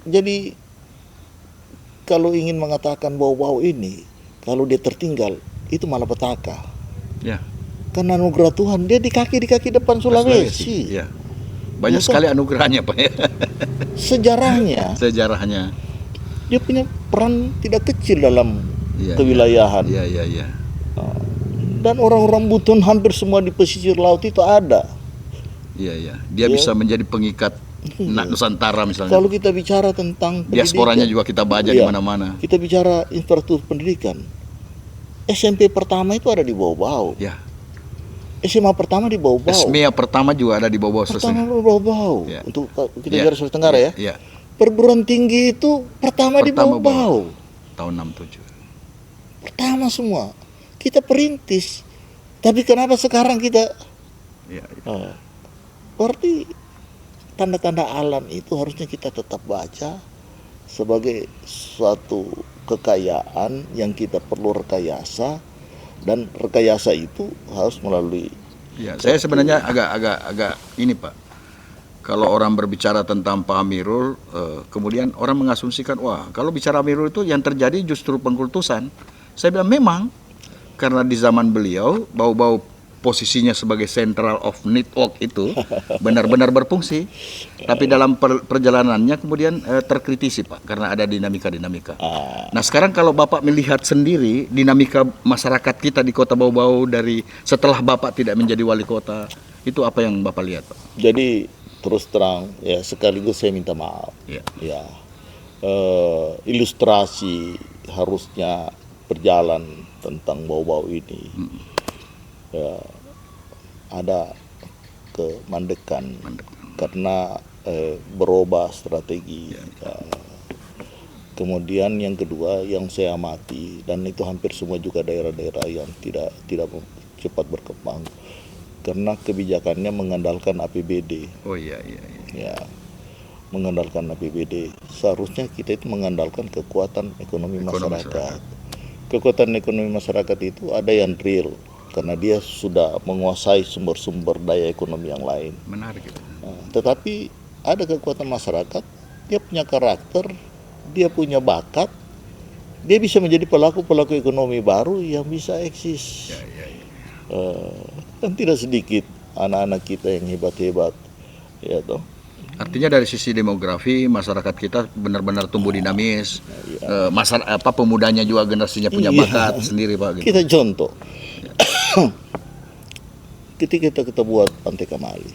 jadi kalau ingin mengatakan bau-bau ini, kalau dia tertinggal, itu malapetaka. Ya. Karena anugerah Tuhan, dia di kaki depan Sulawesi. Ya. Banyak sekali anugerahnya Pak ya. Sejarahnya. Dia punya peran tidak kecil dalam kewilayahan. Iya. Dan orang-orang Buton hampir semua di pesisir laut itu ada. Iya. Dia bisa menjadi pengikat Nusantara misalnya. Kalau kita bicara tentang diasporanya juga kita baca di mana-mana. Kita bicara infrastruktur pendidikan. SMP pertama itu ada di Bau-Bau. Ya. SMA pertama di Bau-Bau. SMA pertama juga ada di Bau-Bau. Pertama di Bau-Bau. Ya. Untuk kita bicara Sulawesi Tenggara ya. Ya. Perguruan tinggi itu pertama di Bau-Bau. Tahun 67. Pertama semua. Kita perintis. Tapi kenapa sekarang kita berarti tanda-tanda alam itu harusnya kita tetap baca sebagai suatu kekayaan yang kita perlu rekayasa, dan rekayasa itu harus melalui. Ya, saya sebenarnya agak ini Pak. Kalau orang berbicara tentang Pak Amirul, kemudian orang mengasumsikan, wah kalau bicara Amirul itu yang terjadi justru pengkultusan. Saya bilang memang karena di zaman beliau Bau-Bau posisinya sebagai central of network itu benar-benar berfungsi, tapi dalam perjalanannya kemudian terkritisi Pak karena ada dinamika. Nah sekarang kalau Bapak melihat sendiri dinamika masyarakat kita di Kota Bau-Bau dari setelah Bapak tidak menjadi wali kota, itu apa yang Bapak lihat Pak? Jadi terus terang ya, sekaligus saya minta maaf. Ya, ilustrasi harusnya berjalan tentang Bau-Bau ini. Ya, ada kemandekan karena berubah strategi. Kemudian yang kedua yang saya amati, dan itu hampir semua juga daerah-daerah yang tidak cepat berkembang karena kebijakannya mengandalkan APBD. Ya, mengandalkan APBD. Seharusnya kita itu mengandalkan kekuatan ekonomi masyarakat. Kekuatan ekonomi masyarakat itu ada yang real, karena dia sudah menguasai sumber-sumber daya ekonomi yang lain. Menarik itu. Tetapi ada kekuatan masyarakat, dia punya karakter, dia punya bakat, dia bisa menjadi pelaku-pelaku ekonomi baru yang bisa eksis. Dan tidak sedikit anak-anak kita yang hebat-hebat, ya toh. Artinya dari sisi demografi masyarakat kita benar-benar tumbuh dinamis. Pemudanya juga generasinya punya bakat sendiri Pak. Gitu. Kita contoh. Ketika kita buat Pantai Kamali,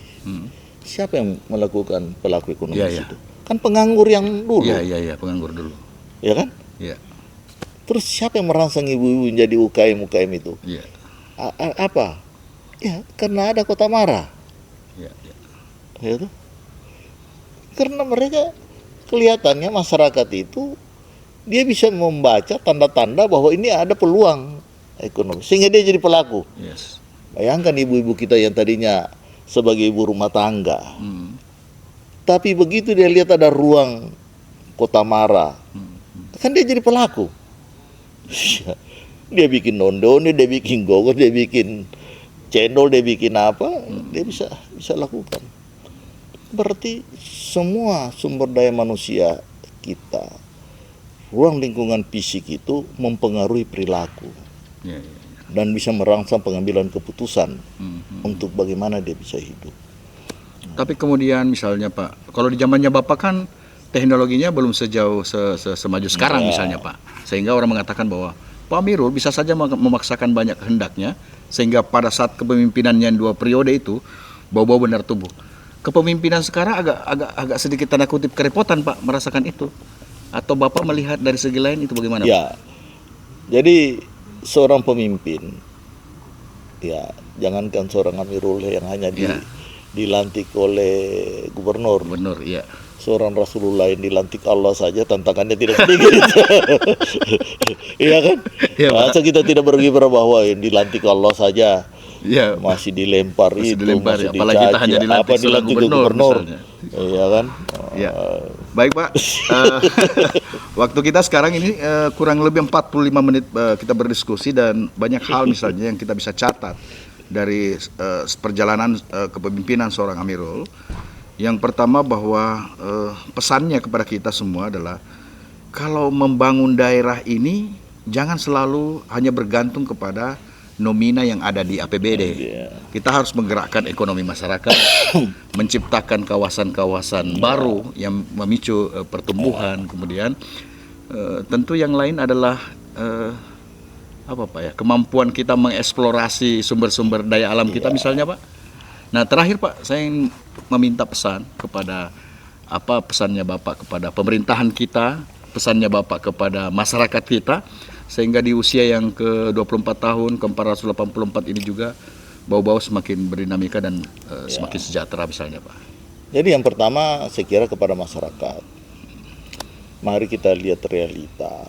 siapa yang melakukan pelaku ekonomi itu? Kan penganggur yang dulu. Iya, penganggur dulu. Ya kan? Iya. Terus siapa yang merangsang ibu-ibu menjadi UKM itu? Iya. Apa? Ya, karena ada Kota Mara. Iya. Ya tuh. Karena mereka kelihatannya masyarakat itu dia bisa membaca tanda-tanda bahwa ini ada peluang ekonomi, sehingga dia jadi pelaku. Yes. Bayangkan ibu-ibu kita yang tadinya sebagai ibu rumah tangga, tapi begitu dia lihat ada ruang Kota Mara, kan dia jadi pelaku. Dia bikin ondone, dia bikin gogor, dia bikin cendol, dia bikin apa, dia bisa lakukan. Berarti semua sumber daya manusia kita, ruang lingkungan fisik itu mempengaruhi perilaku. Dan bisa merangsang pengambilan keputusan untuk bagaimana dia bisa hidup. Tapi kemudian misalnya Pak, kalau di zamannya Bapak kan teknologinya belum sejauh semaju sekarang misalnya Pak. Sehingga orang mengatakan bahwa Pak Amirul bisa saja memaksakan banyak kehendaknya, sehingga pada saat kepemimpinannya 2 periode itu Bau-Bau benar tumbuh. Kepemimpinan sekarang agak sedikit tanda kutip kerepotan Pak merasakan itu. Atau Bapak melihat dari segi lain itu bagaimana? Ya, jadi seorang pemimpin, ya jangankan seorang Amirul yang hanya dilantik oleh gubernur. Iya. seorang Rasulullah yang dilantik Allah saja tantangannya tidak sedikit. Iya kan? Iya, Pak. Masa kita tidak berkibar bahwa yang dilantik Allah saja Iya, masih dilempar Masih itu, dilempar, masih ya. Apalagi kita dicaci, hanya dilantik apa seorang dilantik gubernur, gubernur. misalnya. Iya kan? Ya. Baik, Pak. Waktu kita sekarang ini kurang lebih 45 menit kita berdiskusi, dan banyak hal misalnya yang kita bisa catat dari perjalanan kepemimpinan seorang Amirul. Yang pertama bahwa pesannya kepada kita semua adalah kalau membangun daerah ini jangan selalu hanya bergantung kepada nomina yang ada di APBD. Kita harus menggerakkan ekonomi masyarakat, menciptakan kawasan-kawasan baru yang memicu pertumbuhan. Kemudian tentu yang lain adalah kemampuan kita mengeksplorasi sumber-sumber daya alam kita misalnya, Pak. Nah, terakhir, Pak, saya ingin meminta pesan kepada pesannya Bapak kepada pemerintahan kita, pesannya Bapak kepada masyarakat kita, sehingga di usia yang ke-24 tahun, ke-484 ini juga bau-bau semakin berdinamika dan semakin sejahtera misalnya, Pak. Jadi yang pertama saya kira kepada masyarakat, mari kita lihat realita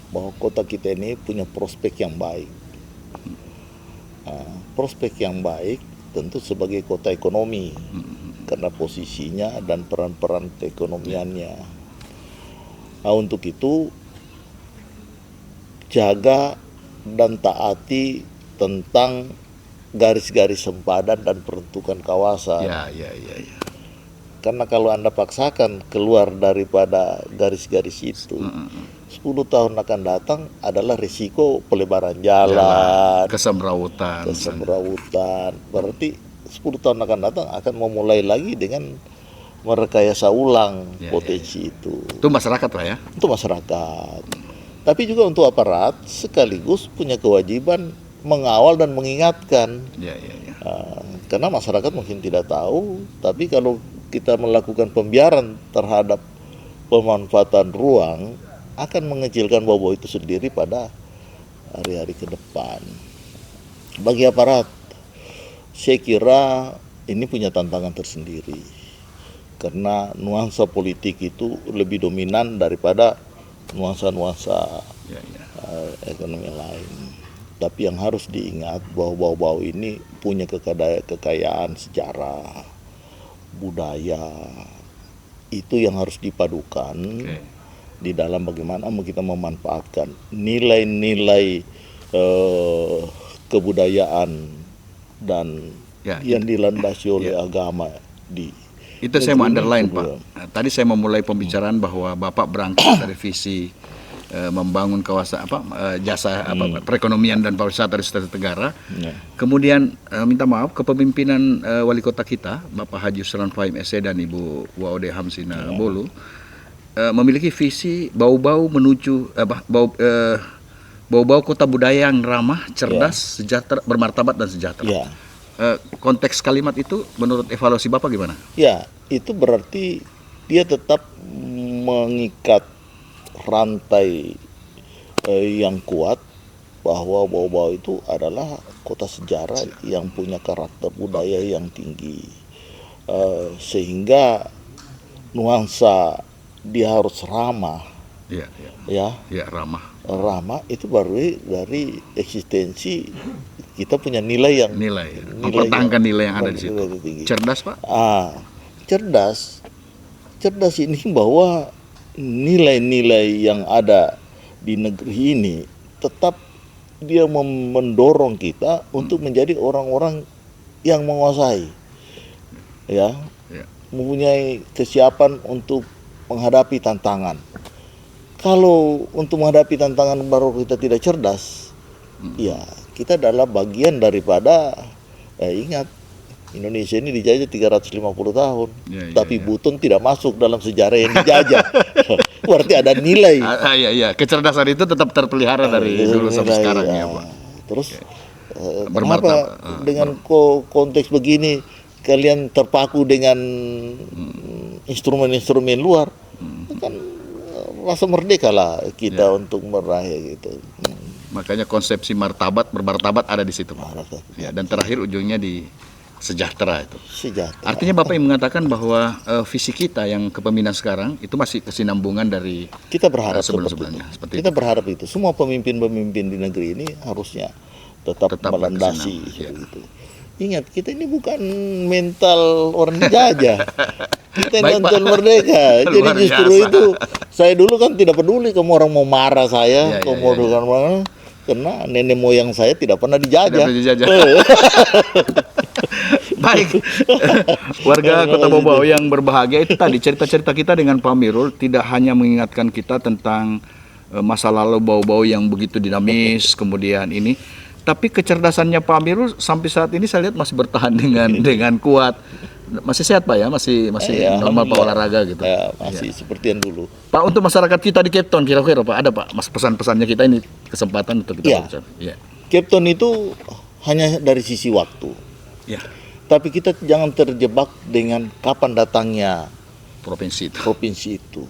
bahwa kota kita ini punya prospek yang baik. Prospek yang baik tentu sebagai kota ekonomi, karena posisinya dan peran-peran keekonomiannya. Nah, untuk itu jaga dan taati tentang garis-garis sempadan dan peruntukan kawasan. Ya. Karena kalau Anda paksakan keluar daripada garis-garis itu, 10 tahun akan datang adalah risiko pelebaran jalan, kesemrawutan. Berarti 10 tahun akan datang akan memulai lagi dengan merekayasa ulang potensi itu. Itu masyarakat lah ya. Itu masyarakat. Tapi juga untuk aparat sekaligus punya kewajiban mengawal dan mengingatkan. Karena masyarakat mungkin tidak tahu, tapi kalau kita melakukan pembiaran terhadap pemanfaatan ruang akan mengecilkan bau-bau itu sendiri pada hari-hari ke depan. Bagi aparat, saya kira ini punya tantangan tersendiri. Karena nuansa politik itu lebih dominan daripada nuansa-nuansa ekonomi lain. Tapi yang harus diingat bahwa bau-bau ini punya kekayaan sejarah, budaya. Itu yang harus dipadukan di dalam bagaimana kita memanfaatkan nilai-nilai kebudayaan dan yang dilandasi oleh agama di. Itu saya mau underline, Pak. Tadi saya memulai pembicaraan bahwa Bapak berangkat dari visi membangun kawasan perekonomian dan pariwisata di Sulawesi Tenggara. Kemudian minta maaf kepemimpinan wali kota kita, Bapak Haji Yusran Fahim SE dan Ibu Waude Hamsina Bolu, memiliki visi bau-bau menuju bau-bau kota budaya yang ramah, cerdas, sejahtera, bermartabat dan sejahtera. Konteks kalimat itu menurut evaluasi Bapak gimana? Ya, itu berarti dia tetap mengikat rantai yang kuat bahwa bau-bau itu adalah kota sejarah yang punya karakter budaya yang tinggi, sehingga nuansa dia harus ramah. Ramah itu baru dari eksistensi kita punya nilai mempertahankan nilai yang ada di situ. Cerdas, Pak? Cerdas ini bahwa nilai-nilai yang ada di negeri ini tetap dia mendorong kita untuk menjadi orang-orang yang menguasai, mempunyai kesiapan untuk menghadapi tantangan. Kalau untuk menghadapi tantangan baru kita tidak cerdas, kita adalah bagian daripada ingat Indonesia ini dijajah 350 tahun, tapi Buton tidak masuk dalam sejarah yang dijajah. Berarti ada nilai. Kecerdasan itu tetap terpelihara dari dulu sampai sekarang ya, Pak. Terus kenapa dengan konteks begini kalian terpaku dengan instrumen-instrumen luar? Kan rasa merdeka lah kita untuk meraih gitu. Makanya konsepsi bermartabat ada di situ, Pak. Dan terakhir ujungnya di sejahtera itu. Sejahtera. Artinya Bapak yang mengatakan bahwa visi kita yang kepemimpinan sekarang itu masih kesinambungan dari Kita berharap sebelum-sebelumnya. seperti itu. Kita berharap itu. Semua pemimpin-pemimpin di negeri ini harusnya tetap melandasi itu. Ingat, kita ini bukan mental orang dijajah. Kita ini mental merdeka. Jadi justru itu, saya dulu kan tidak peduli kamu orang mau marah saya, kamu mau marah, karena nenek moyang saya tidak pernah dijajah. Baik, warga Kota Bau-Bau yang berbahagia, itu tadi cerita-cerita kita dengan Pak Amirul tidak hanya mengingatkan kita tentang masa lalu Bau-Bau yang begitu dinamis, kemudian ini, tapi kecerdasannya Pak Amirul sampai saat ini saya lihat masih bertahan dengan kuat. Masih sehat Pak ya, masih normal Pak olahraga gitu. Ya, masih seperti yang dulu. Pak, untuk masyarakat kita di Cape Town kira-kira Pak ada Pak mas pesan-pesannya kita ini kesempatan untuk kita bicara. Cape Town itu hanya dari sisi waktu. Ya. Tapi kita jangan terjebak dengan kapan datangnya provinsi itu.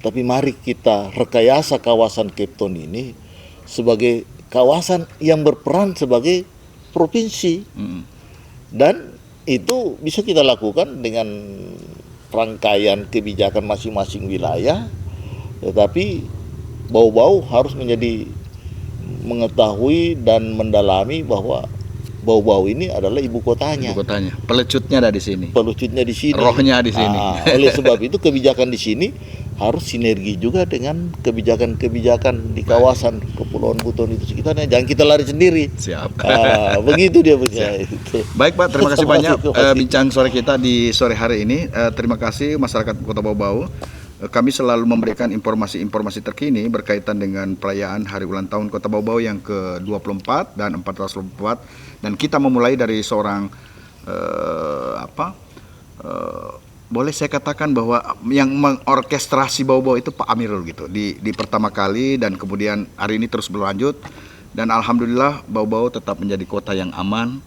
Tapi mari kita rekayasa kawasan Cape Town ini sebagai kawasan yang berperan sebagai provinsi. Dan itu bisa kita lakukan dengan rangkaian kebijakan masing-masing wilayah. Tetapi Bau-Bau harus mengetahui dan mendalami bahwa Bau-Bau ini adalah ibu kotanya. Pelecutnya ada di sini. Rohnya di sini. Oleh sebab itu kebijakan di sini harus sinergi juga dengan kebijakan-kebijakan di kawasan Kepulauan Buton itu sekitarnya. Jangan kita lari sendiri. Siap. Begitu dia punya. Baik Pak, terima kasih banyak bincang sore kita di sore hari ini. Terima kasih masyarakat Kota Bau-Bau. Kami selalu memberikan informasi-informasi terkini berkaitan dengan perayaan Hari Ulang Tahun Kota Bau-Bau yang ke-24 dan 424. Dan kita memulai dari seorang boleh saya katakan bahwa yang mengorkestrasi Bau-Bau itu Pak Amirul gitu di pertama kali, dan kemudian hari ini terus berlanjut, dan alhamdulillah Bau-Bau tetap menjadi kota yang aman,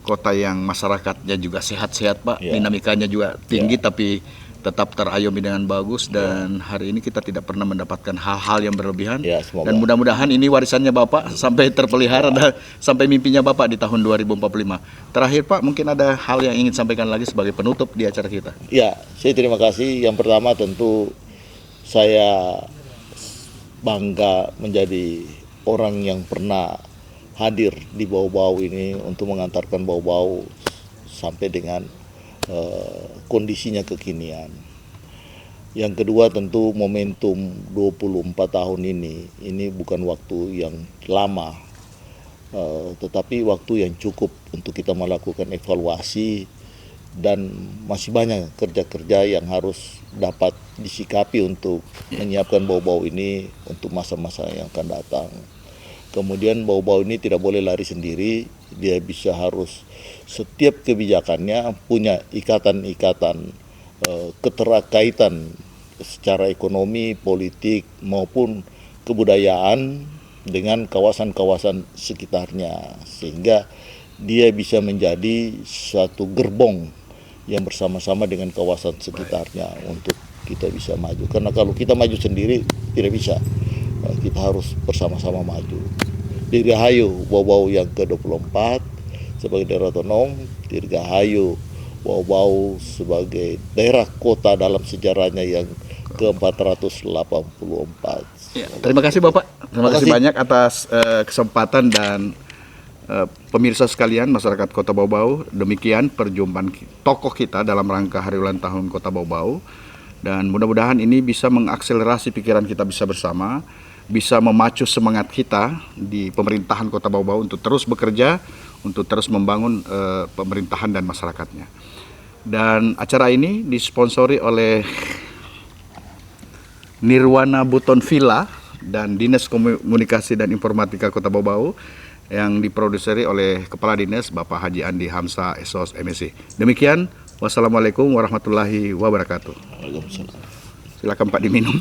kota yang masyarakatnya juga sehat-sehat Pak, dinamikanya juga tinggi tapi tetap terayomi dengan bagus, dan hari ini kita tidak pernah mendapatkan hal-hal yang berlebihan, dan mudah-mudahan ini warisannya Bapak sampai terpelihara dan sampai mimpinya Bapak di tahun 2045. Terakhir Pak, mungkin ada hal yang ingin sampaikan lagi sebagai penutup di acara kita. Ya, saya terima kasih. Yang pertama tentu saya bangga menjadi orang yang pernah hadir di Bau-Bau ini untuk mengantarkan Bau-Bau sampai dengan kondisinya kekinian. Yang kedua tentu momentum 24 tahun ini bukan waktu yang lama, tetapi waktu yang cukup untuk kita melakukan evaluasi, dan masih banyak kerja-kerja yang harus dapat disikapi untuk menyiapkan Bau-Bau ini untuk masa-masa yang akan datang. Kemudian Bau-Bau ini tidak boleh lari sendiri, dia harus setiap kebijakannya punya ikatan-ikatan keterkaitan secara ekonomi, politik maupun kebudayaan dengan kawasan-kawasan sekitarnya, sehingga dia bisa menjadi suatu gerbong yang bersama-sama dengan kawasan sekitarnya untuk kita bisa maju. Karena kalau kita maju sendiri tidak bisa, kita harus bersama-sama maju. Dirgahayu Bau-Bau yang ke-24 sebagai daerah otonom, dirgahayu Bau-Bau sebagai daerah kota dalam sejarahnya yang ke-484. Ya, terima kasih Bapak, terima kasih banyak atas kesempatan, dan pemirsa sekalian masyarakat Kota Bau-Bau, demikian perjumpaan tokoh kita dalam rangka Hari Ulang Tahun Kota Bau-Bau, dan mudah-mudahan ini bisa mengakselerasi pikiran kita bisa bersama, bisa memacu semangat kita di pemerintahan Kota Bau-Bau untuk terus bekerja, untuk terus membangun pemerintahan dan masyarakatnya. Dan acara ini disponsori oleh Nirwana Buton Villa dan Dinas Komunikasi dan Informatika Kota Bau-Bau, yang diproduseri oleh Kepala Dinas Bapak Haji Andi Hamsa SOS MSI. Demikian, wassalamualaikum warahmatullahi wabarakatuh. Waalaikumsalam. Silakan Pak diminum.